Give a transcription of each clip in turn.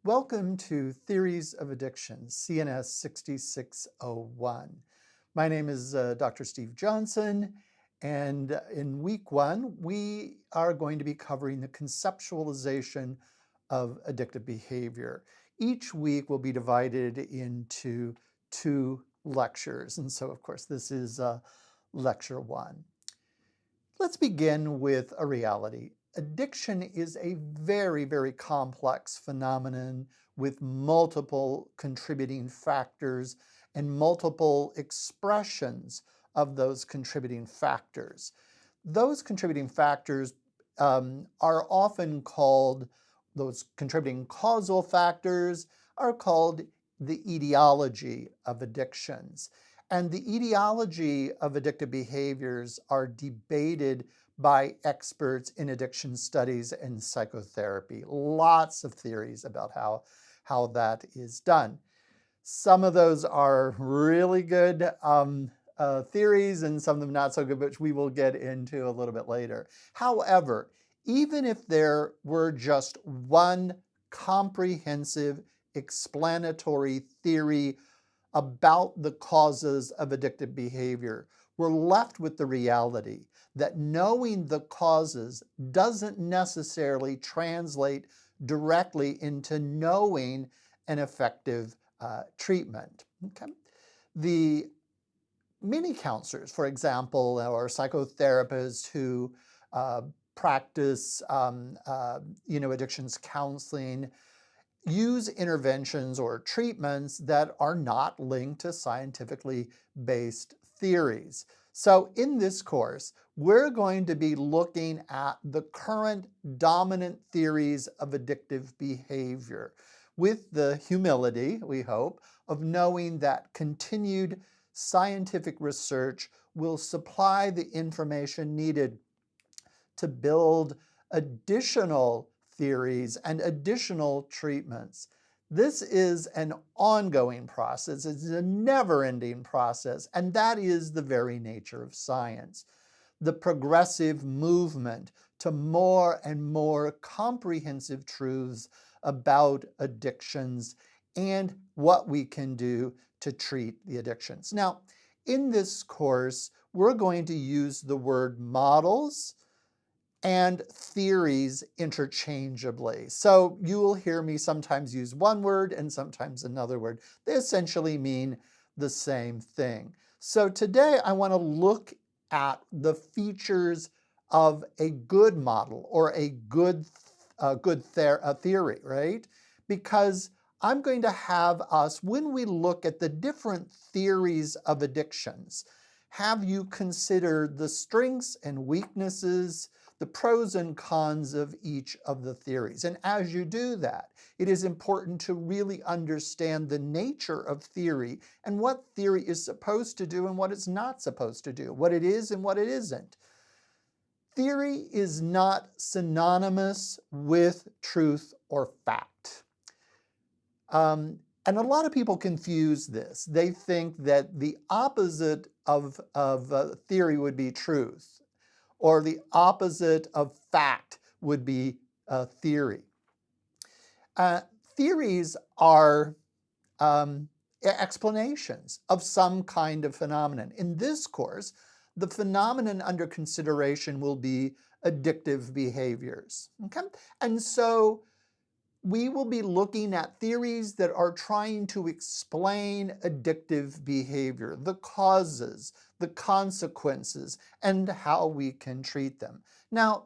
Welcome to Theories of Addiction, CNS 6601. My name is Dr. Steve Johnson, and in week one, we are going to be covering the conceptualization of addictive behavior. Each week will be divided into two lectures, and so, of course, this is lecture one. Let's begin with a reality. Addiction is a very, very complex phenomenon with multiple contributing factors and multiple expressions of those contributing factors. Those contributing factors are often called, those contributing causal factors are called the etiology of addictions. And the etiology of addictive behaviors are debated by experts in addiction studies and psychotherapy. Lots of theories about how that is done. Some of those are really good theories and some of them not so good, which we will get into a little bit later. However, even if there were just one comprehensive explanatory theory about the causes of addictive behavior, we're left with the reality that knowing the causes doesn't necessarily translate directly into knowing an effective treatment. Okay? The many counselors, for example, or psychotherapists who practice addictions counseling, use interventions or treatments that are not linked to scientifically based theories. So in this course, we're going to be looking at the current dominant theories of addictive behavior with the humility, we hope, of knowing that continued scientific research will supply the information needed to build additional theories and additional treatments. This is an ongoing process. It's a never-ending process, and that is the very nature of science. The progressive movement to more and more comprehensive truths about addictions and what we can do to treat the addictions. Now, in this course, we're going to use the word models and theories interchangeably. So you will hear me sometimes use one word and sometimes another word. They essentially mean the same thing. So today I want to look at the features of a good model or a good theory, right? Because I'm going to have us, when we look at the different theories of addictions, have you consider the strengths and weaknesses, the pros and cons of each of the theories. And as you do that, it is important to really understand the nature of theory and what theory is supposed to do and what it's not supposed to do, what it is and what it isn't. Theory is not synonymous with truth or fact. And a lot of people confuse this. They think that the opposite of theory would be truth, or the opposite of fact would be theory. Theories are explanations of some kind of phenomenon. In this course, the phenomenon under consideration will be addictive behaviors. Okay? And so we will be looking at theories that are trying to explain addictive behavior, the causes, the consequences, and how we can treat them. Now,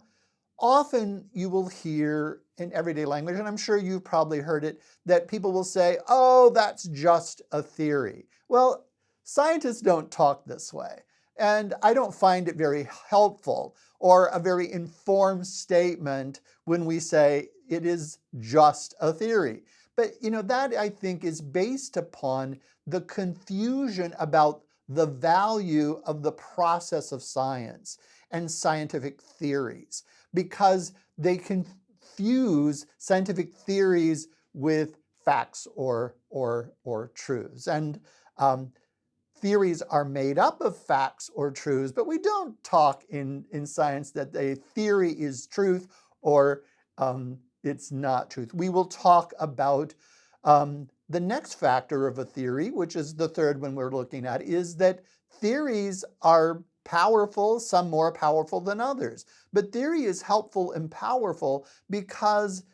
often you will hear in everyday language, and I'm sure you've probably heard it, that people will say, oh, that's just a theory. Well, scientists don't talk this way, and I don't find it very helpful or a very informed statement when we say it is just a theory. But that I think is based upon the confusion about the value of the process of science and scientific theories, because they confuse scientific theories with facts or truths. And theories are made up of facts or truths, but we don't talk in science that a theory is truth or It's not truth. We will talk about the next factor of a theory, which is the third one we're looking at, is that theories are powerful, some more powerful than others. But theory is helpful and powerful because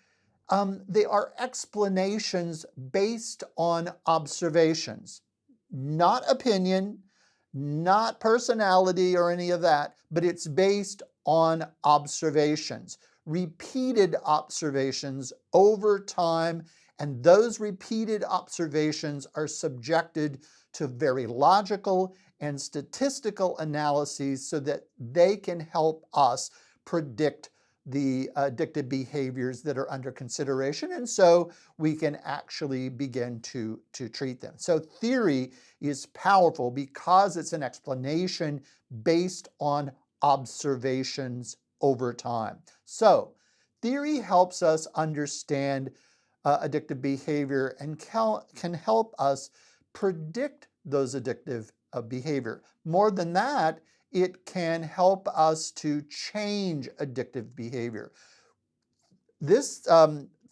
they are explanations based on observations, not opinion, not personality or any of that, but it's based on observations, repeated observations over time, and those repeated observations are subjected to very logical and statistical analyses so that they can help us predict the addictive behaviors that are under consideration, and so we can actually begin to treat them. So theory is powerful because it's an explanation based on observations over time. So theory helps us understand addictive behavior and can help us predict those addictive behavior. More than that, it can help us to change addictive behavior. This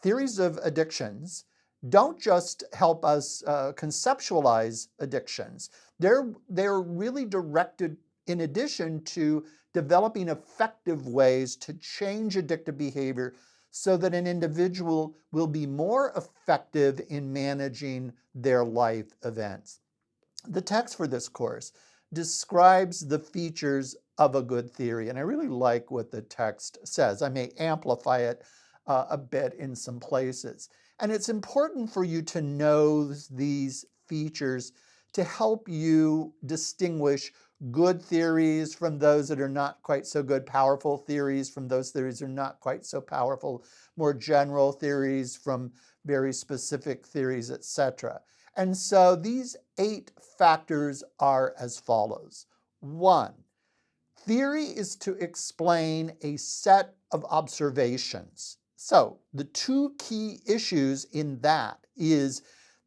theories of addictions don't just help us conceptualize addictions. They're really directed, in addition to developing effective ways to change addictive behavior so that an individual will be more effective in managing their life events. The text for this course describes the features of a good theory, and I really like what the text says. I may amplify it a bit in some places. And it's important for you to know these features to help you distinguish good theories from those that are not quite so good, powerful theories from those theories that are not quite so powerful, more general theories from very specific theories, etc. And so these 8 factors are as follows. 1, theory is to explain a set of observations. So the 2 key issues in that is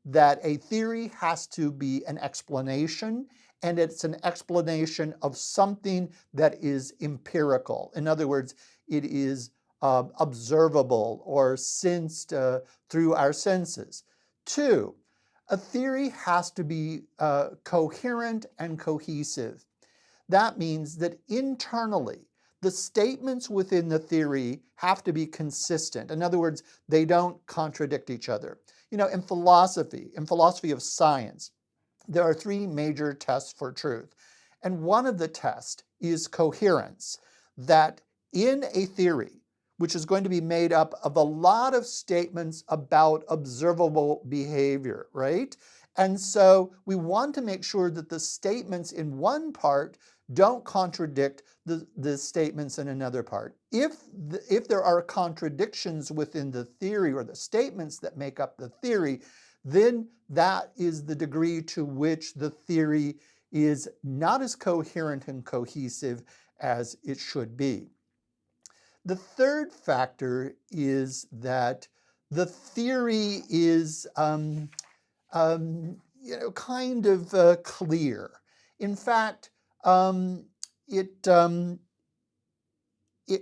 that a theory has to be an explanation, and it's an explanation of something that is empirical. In other words, it is observable or sensed through our senses. 2, a theory has to be coherent and cohesive. That means that internally, the statements within the theory have to be consistent. In other words, they don't contradict each other. You know, in philosophy of science, there are 3 major tests for truth. And one of the tests is coherence, that in a theory, which is going to be made up of a lot of statements about observable behavior, right? And so we want to make sure that the statements in one part don't contradict the statements in another part. If there are contradictions within the theory or the statements that make up the theory, then that is the degree to which the theory is not as coherent and cohesive as it should be. The third factor is that the theory is kind of clear. In fact, it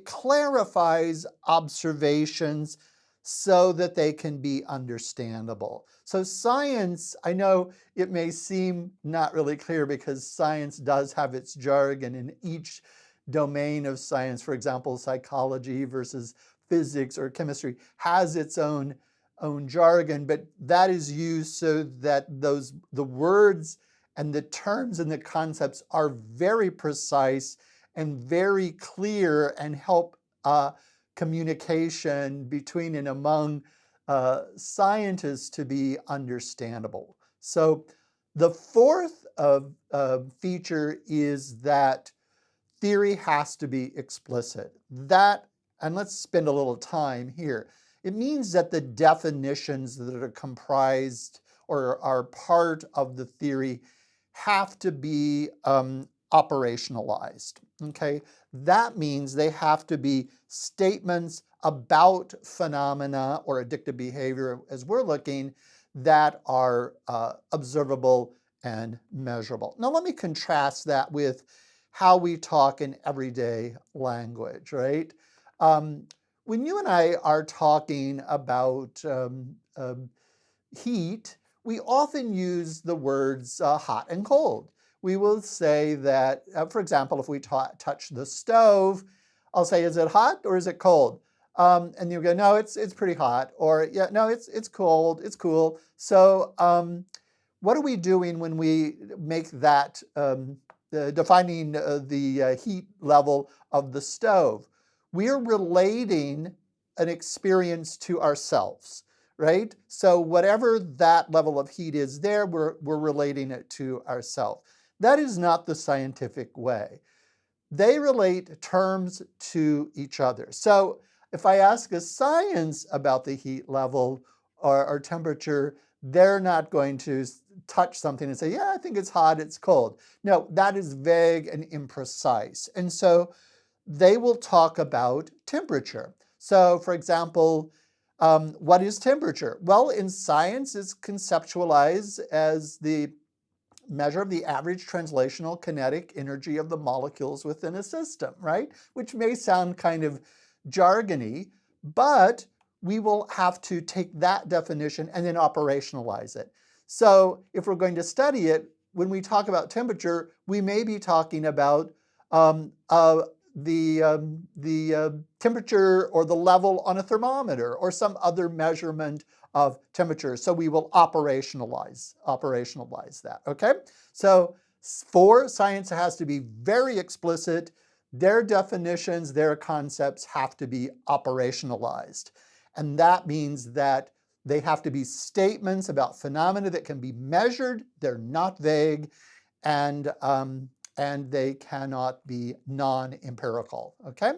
clarifies observations so that they can be understandable. So science, I know it may seem not really clear because science does have its jargon in each domain of science. For example, psychology versus physics or chemistry has its own jargon, but that is used so that the words and the terms and the concepts are very precise and very clear and help communication between and among scientists to be understandable. So the fourth feature is that theory has to be explicit. And let's spend a little time here. It means that the definitions that are comprised or are part of the theory have to be operationalized, okay? That means they have to be statements about phenomena or addictive behavior, as we're looking, that are observable and measurable. Now let me contrast that with how we talk in everyday language, right? When you and I are talking about heat, we often use the words hot and cold. We will say that, for example, if we touch the stove, I'll say, is it hot or is it cold? And you go, no, it's pretty hot. Or, yeah, no, it's cold, it's cool. So what are we doing when we make that defining the heat level of the stove? We're relating an experience to ourselves, right? So whatever that level of heat is there, we're relating it to ourselves. That is not the scientific way. They relate terms to each other. So if I ask a science about the heat level or temperature, they're not going to touch something and say, yeah, I think it's hot, it's cold. No, that is vague and imprecise. And so they will talk about temperature. So for example, what is temperature? Well, in science, it's conceptualized as the measure of the average translational kinetic energy of the molecules within a system, right? Which may sound kind of jargony, but we will have to take that definition and then operationalize it. So if we're going to study it, when we talk about temperature, we may be talking about the temperature or the level on a thermometer or some other measurement of temperature. So we will operationalize that, okay? So for science, it has to be very explicit. Their definitions, their concepts have to be operationalized. And that means that they have to be statements about phenomena that can be measured. They're not vague, and they cannot be non-empirical, okay?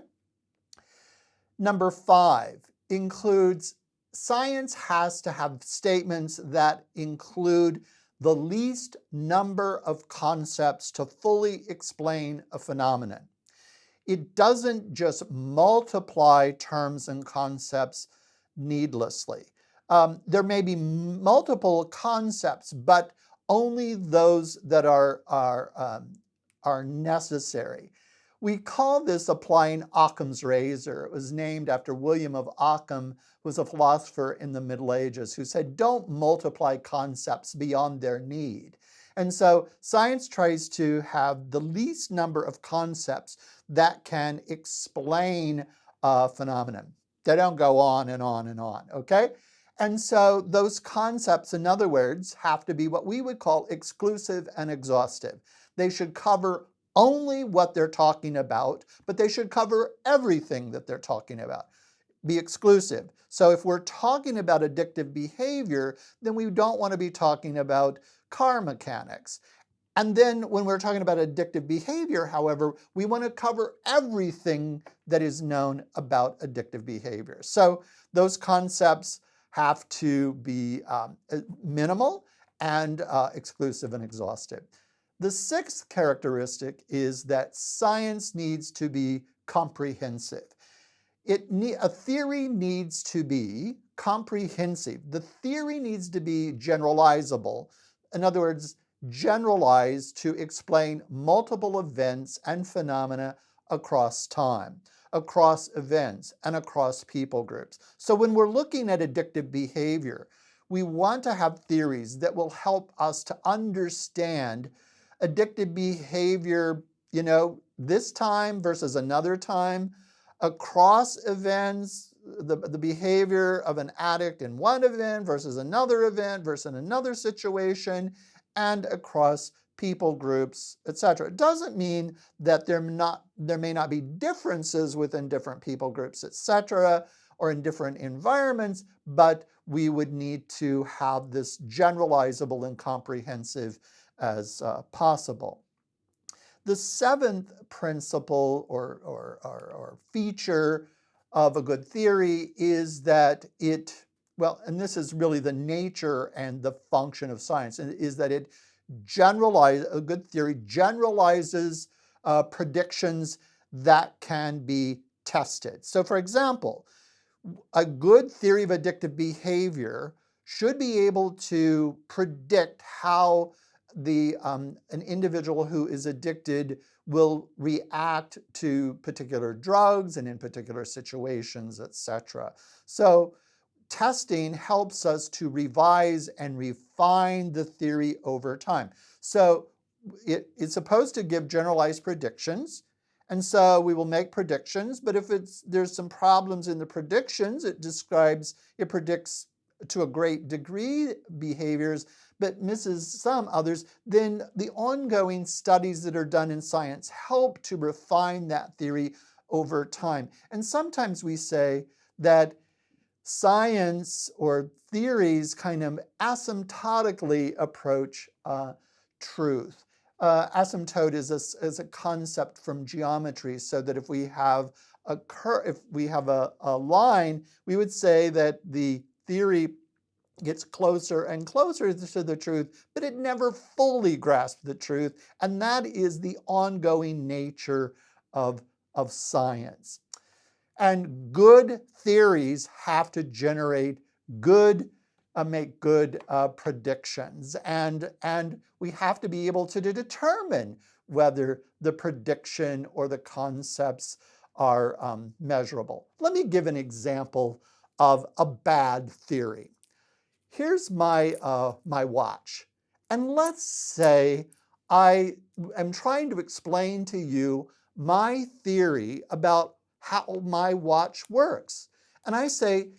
Number 5 includes science has to have statements that include the least number of concepts to fully explain a phenomenon. It doesn't just multiply terms and concepts needlessly. There may be multiple concepts, but only those that are necessary. We call this applying Occam's razor. It was named after William of Occam, who was a philosopher in the Middle Ages, who said, don't multiply concepts beyond their need. And so science tries to have the least number of concepts that can explain a phenomenon. They don't go on and on and on, okay? And so those concepts, in other words, have to be what we would call exclusive and exhaustive. They should cover only what they're talking about, but they should cover everything that they're talking about. Be exclusive. So if we're talking about addictive behavior, then we don't want to be talking about car mechanics. And then when we're talking about addictive behavior, however, we want to cover everything that is known about addictive behavior. So those concepts have to be minimal and exclusive and exhaustive. The 6th characteristic is that science needs to be comprehensive. A theory needs to be comprehensive. The theory needs to be generalizable. In other words, generalized to explain multiple events and phenomena across time, across events, and across people groups. So when we're looking at addictive behavior, we want to have theories that will help us to understand addictive behavior, this time versus another time, across events, the behavior of an addict in one event versus another event versus another situation, and across people groups, etc. It doesn't mean that there may not be differences within different people groups, etc., or in different environments, but we would need to have this generalizable and comprehensive as possible. The 7th principle or feature of a good theory is that and this is really the nature and the function of science, is that a good theory generalizes predictions that can be tested. So for example, a good theory of addictive behavior should be able to predict how an individual who is addicted will react to particular drugs and in particular situations, etc. So testing helps us to revise and refine the theory over time. So it's supposed to give generalized predictions. And so we will make predictions, but if there's some problems in the predictions, it predicts to a great degree behaviors, but misses some others, then the ongoing studies that are done in science help to refine that theory over time. And sometimes we say that science or theories kind of asymptotically approach truth. Asymptote is a concept from geometry, so that if we have a line, we would say that the theory gets closer and closer to the truth, but it never fully grasps the truth, and that is the ongoing nature of science. And good theories have to generate make good predictions. And we have to be able to determine whether the prediction or the concepts are measurable. Let me give an example of a bad theory. Here's my watch. And let's say I am trying to explain to you my theory about how my watch works. And I say,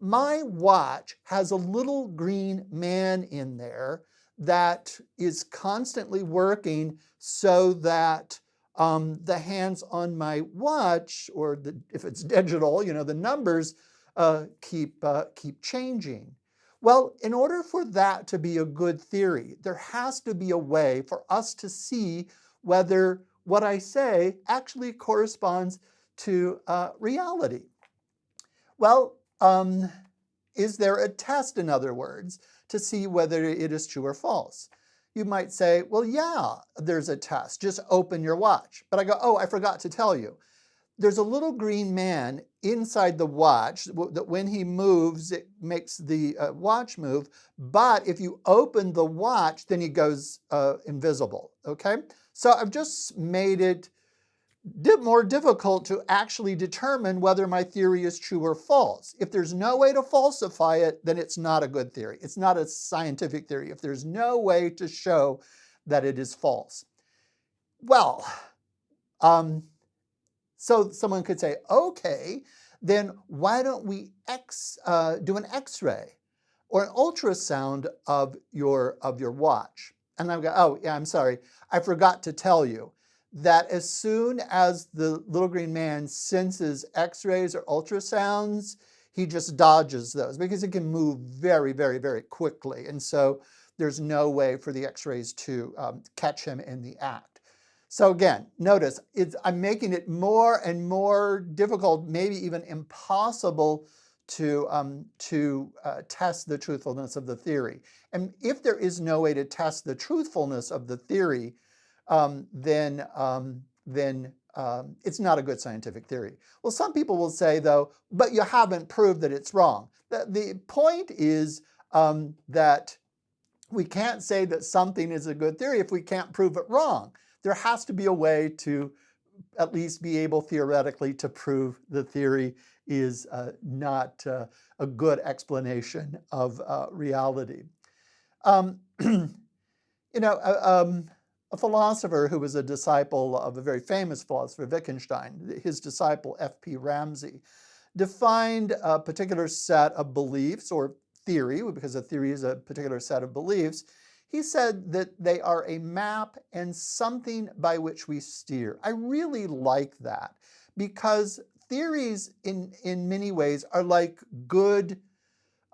my watch has a little green man in there that is constantly working so that the hands on my watch, or if it's digital, the numbers keep changing. Well, in order for that to be a good theory, there has to be a way for us to see whether what I say actually corresponds to reality. Well, is there a test, in other words, to see whether it is true or false? You might say, well, yeah, there's a test. Just open your watch. But I go, oh, I forgot to tell you. There's a little green man inside the watch that when he moves, it makes the watch move. But if you open the watch, then he goes invisible, okay? So I've just made it more difficult to actually determine whether my theory is true or false. If there's no way to falsify it, then it's not a good theory. It's not a scientific theory if there's no way to show that it is false. Well, so someone could say, okay, then why don't we do an X-ray or an ultrasound of your watch? And I go, oh, yeah, I'm sorry. I forgot to tell you that as soon as the little green man senses X-rays or ultrasounds, he just dodges those because it can move very, very, very quickly. And so there's no way for the X-rays to catch him in the act. So again, notice I'm making it more and more difficult, maybe even impossible to test the truthfulness of the theory. And if there is no way to test the truthfulness of the theory, then it's not a good scientific theory. Well, some people will say, though, but you haven't proved that it's wrong. The point is that we can't say that something is a good theory if we can't prove it wrong. There has to be a way to at least be able theoretically to prove the theory is not a good explanation of reality. A philosopher who was a disciple of a very famous philosopher, Wittgenstein, his disciple F.P. Ramsey, defined a particular set of beliefs, or theory, because a theory is a particular set of beliefs. He said that they are a map and something by which we steer. I really like that because theories in many ways are like good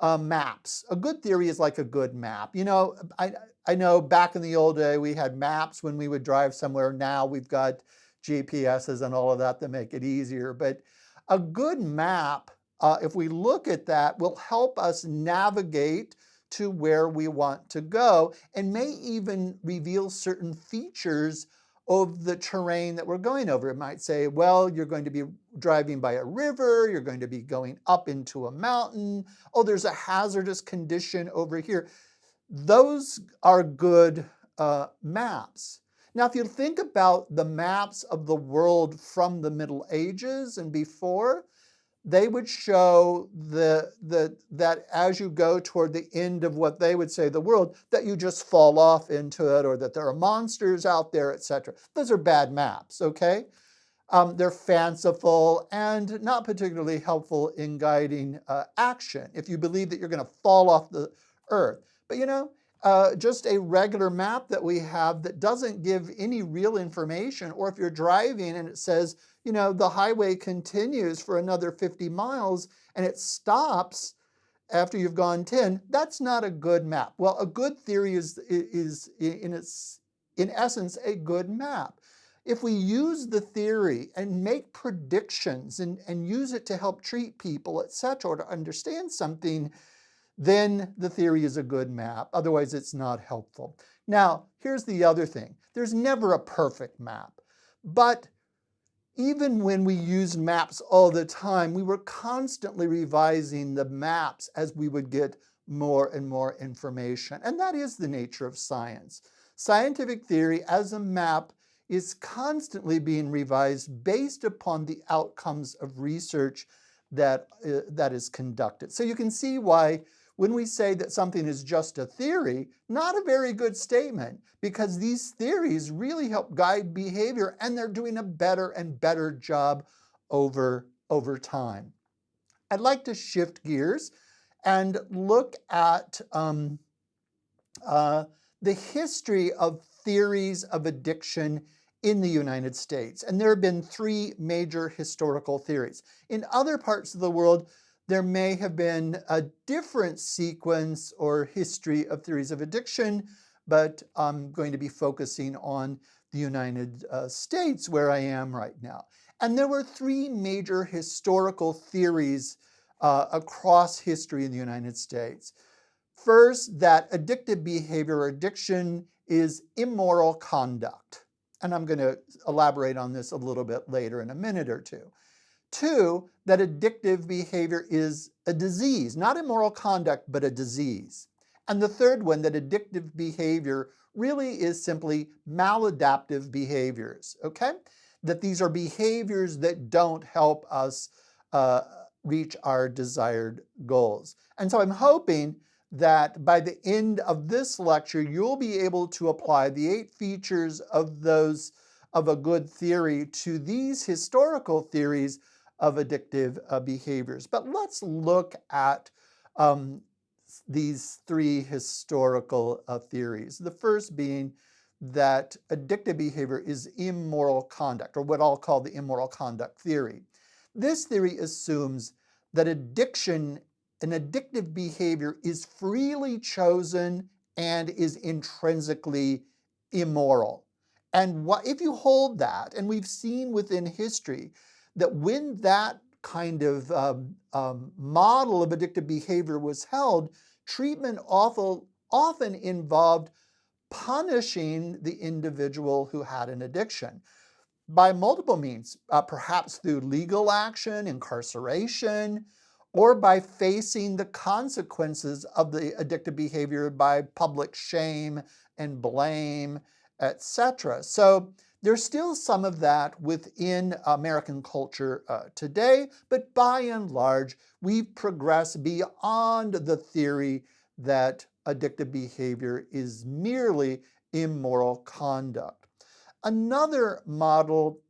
maps. A good theory is like a good map. I know back in the old day we had maps when we would drive somewhere. Now we've got GPSs and all of that make it easier. But a good map, if we look at that, will help us navigate to where we want to go and may even reveal certain features of the terrain that we're going over. It might say, well, you're going to be driving by a river, you're going to be going up into a mountain, oh, there's a hazardous condition over here. Those are good maps. Now, if you think about the maps of the world from the Middle Ages and before, they would show that as you go toward the end of what they would say the world, that you just fall off into it, or that there are monsters out there, etc. Those are bad maps, okay? They're fanciful and not particularly helpful in guiding action if you believe that you're going to fall off the earth. But just a regular map that we have that doesn't give any real information, or if you're driving and it says, the highway continues for another 50 miles and it stops after you've gone 10, that's not a good map. Well, a good theory is in essence a good map. If we use the theory and make predictions and use it to help treat people, etc., or to understand something, then the theory is a good map. Otherwise, it's not helpful. Now, here's the other thing. There's never a perfect map. But even when we used maps all the time, we were constantly revising the maps as we would get more and more information. And that is the nature of science. Scientific theory as a map is constantly being revised based upon the outcomes of research that is conducted. So you can see why when we say that something is just a theory, not a very good statement, because these theories really help guide behavior, and they're doing a better and better job over time. I'd like to shift gears and look at the history of theories of addiction in the United States. And there have been three major historical theories. In other parts of the world, there may have been a different sequence or history of theories of addiction, but I'm going to be focusing on the United States, where I am right now. And there were three major historical theories across history in the United States. First, that addictive behavior or addiction is immoral conduct. And I'm going to elaborate on this a little bit later in a minute or two. Two, that addictive behavior is a disease, not immoral conduct, but a disease. And the third one, that addictive behavior really is simply maladaptive behaviors, okay? That these are behaviors that don't help us reach our desired goals. And so I'm hoping that by the end of this lecture, you'll be able to apply the 8 features of a good theory to these historical theories of addictive behaviors. But let's look at these 3 historical theories. The first being that addictive behavior is immoral conduct, or what I'll call the immoral conduct theory. This theory assumes that an addictive behavior is freely chosen and is intrinsically immoral. And if you hold that, and we've seen within history that when that kind of model of addictive behavior was held, treatment often involved punishing the individual who had an addiction by multiple means, perhaps through legal action, incarceration, or by facing the consequences of the addictive behavior by public shame and blame, etc. So there's still some of that within American culture today, but by and large, we've progressed beyond the theory that addictive behavior is merely immoral conduct. Another model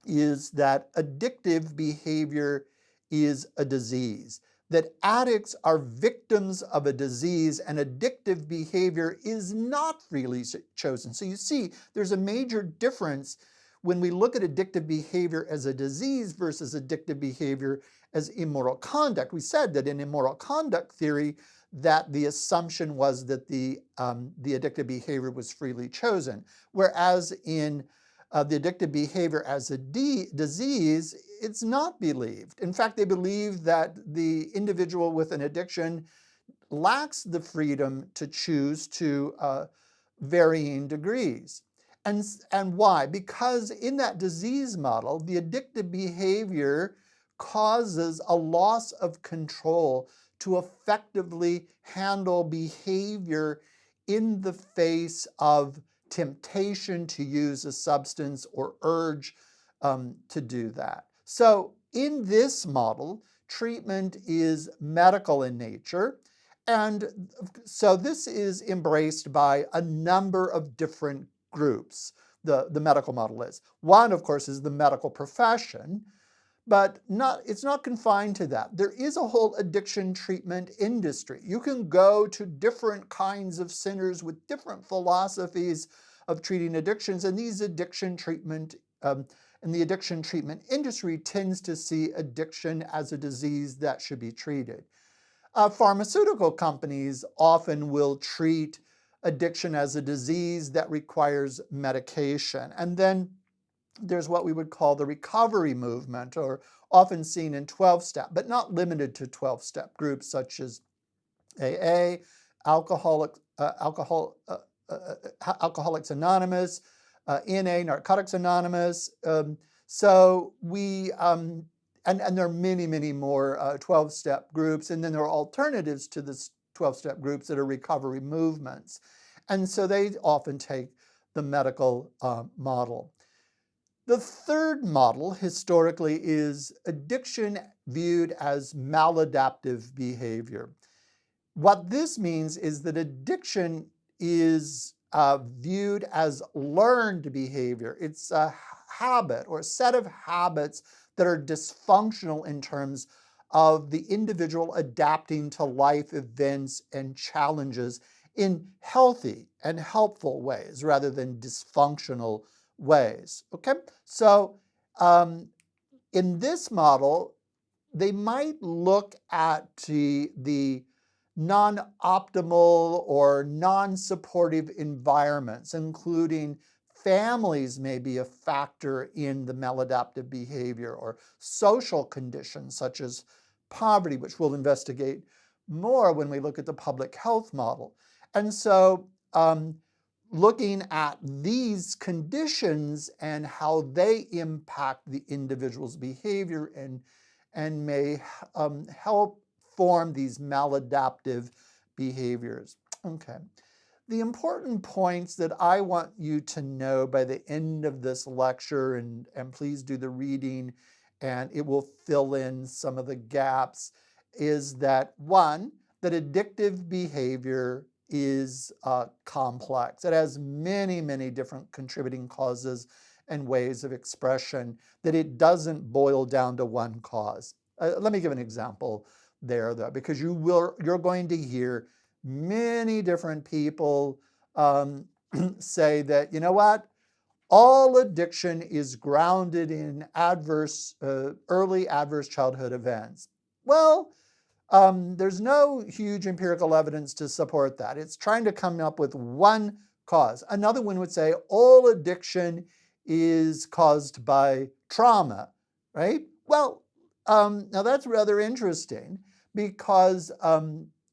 is that addictive behavior is a disease, that addicts are victims of a disease and addictive behavior is not freely chosen. So you see, there's a major difference when we look at addictive behavior as a disease versus addictive behavior as immoral conduct. We said that in immoral conduct theory, that the assumption was that the addictive behavior was freely chosen, whereas in the addictive behavior as a disease, it's not believed. In fact, they believe that the individual with an addiction lacks the freedom to choose to varying degrees. And why? Because in that disease model, the addictive behavior causes a loss of control to effectively handle behavior in the face of temptation to use a substance or urge to do that. So in this model, treatment is medical in nature. And so this is embraced by a number of different groups, the medical model is. One, of course, is the medical profession, but it's not confined to that. There is a whole addiction treatment industry. You can go to different kinds of centers with different philosophies of treating addictions, and these addiction treatment and the addiction treatment industry tends to see addiction as a disease that should be treated. Pharmaceutical companies often will treat addiction as a disease that requires medication. And then there's what we would call the recovery movement, or often seen in 12-step, but not limited to 12-step groups such as AA, Alcoholics Anonymous, NA, Narcotics Anonymous. And there are many, many more 12-step groups, and then there are alternatives to the 12-step groups that are recovery movements. And so they often take the medical model. The third model, historically, is addiction viewed as maladaptive behavior. What this means is that addiction is viewed as learned behavior. It's a habit or a set of habits that are dysfunctional in terms of the individual adapting to life events and challenges in healthy and helpful ways rather than dysfunctional ways. Okay, so in this model, they might look at the non-optimal or non-supportive environments, including families may be a factor in the maladaptive behavior, or social conditions such as poverty, which we'll investigate more when we look at the public health model. And so looking at these conditions and how they impact the individual's behavior and may help form these maladaptive behaviors. Okay. The important points that I want you to know by the end of this lecture, and please do the reading and it will fill in some of the gaps, is that one, that addictive behavior is complex. It has many, many different contributing causes and ways of expression, that it doesn't boil down to one cause. Let me give an example there, though, because you're going to hear many different people say that, you know what, all addiction is grounded in early adverse childhood events. Well, there's no huge empirical evidence to support that. It's trying to come up with one cause. Another one would say all addiction is caused by trauma, right? Well, now that's rather interesting, because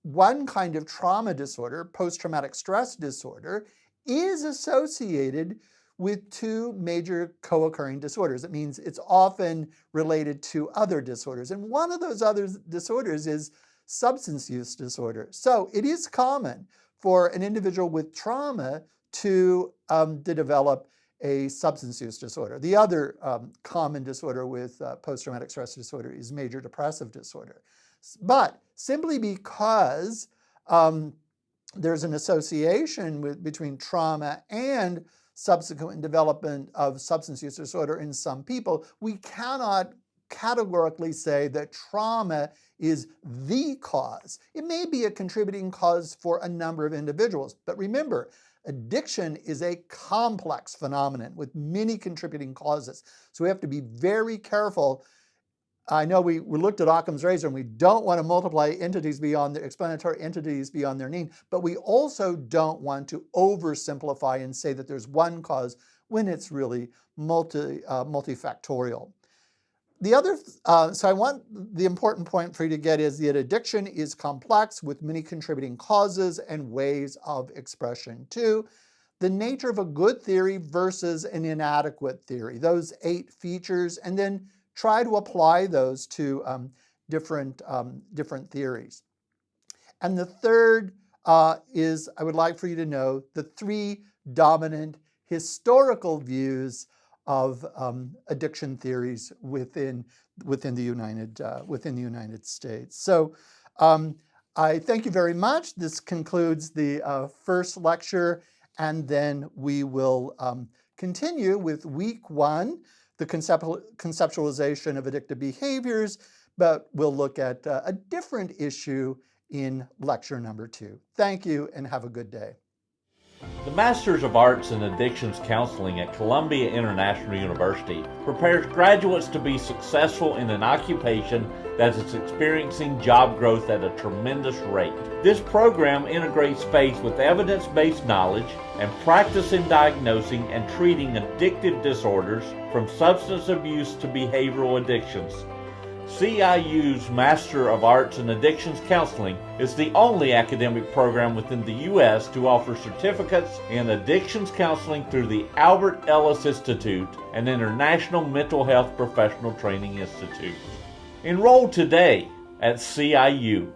one kind of trauma disorder, post-traumatic stress disorder, is associated with two major co-occurring disorders. It means it's often related to other disorders. And one of those other disorders is substance use disorder. So it is common for an individual with trauma to develop a substance use disorder. The other common disorder with post-traumatic stress disorder is major depressive disorder. But simply because there's an association between trauma and subsequent development of substance use disorder in some people, we cannot categorically say that trauma is the cause. It may be a contributing cause for a number of individuals, but remember, addiction is a complex phenomenon with many contributing causes. So we have to be very careful. I know we looked at Occam's razor, and we don't want to multiply entities beyond their explanatory entities beyond their need, but we also don't want to oversimplify and say that there's one cause when it's really multifactorial. The other, so I want the important point for you to get is that addiction is complex with many contributing causes and ways of expression too. The nature of a good theory versus an inadequate theory, those 8 features, and then try to apply those to different theories. And the third is, I would like for you to know, the 3 dominant historical views of addiction theories within the United States. So I thank you very much. This concludes the first lecture, and then we will continue with week 1, the conceptualization of addictive behaviors, but we'll look at a different issue in lecture number 2. Thank you and have a good day. The Masters of Arts in Addictions Counseling at Columbia International University prepares graduates to be successful in an occupation that is experiencing job growth at a tremendous rate. This program integrates faith with evidence-based knowledge and practice in diagnosing and treating addictive disorders from substance abuse to behavioral addictions. CIU's Master of Arts in Addictions Counseling is the only academic program within the U.S. to offer certificates in addictions counseling through the Albert Ellis Institute, an international mental health professional training institute. Enroll today at CIU.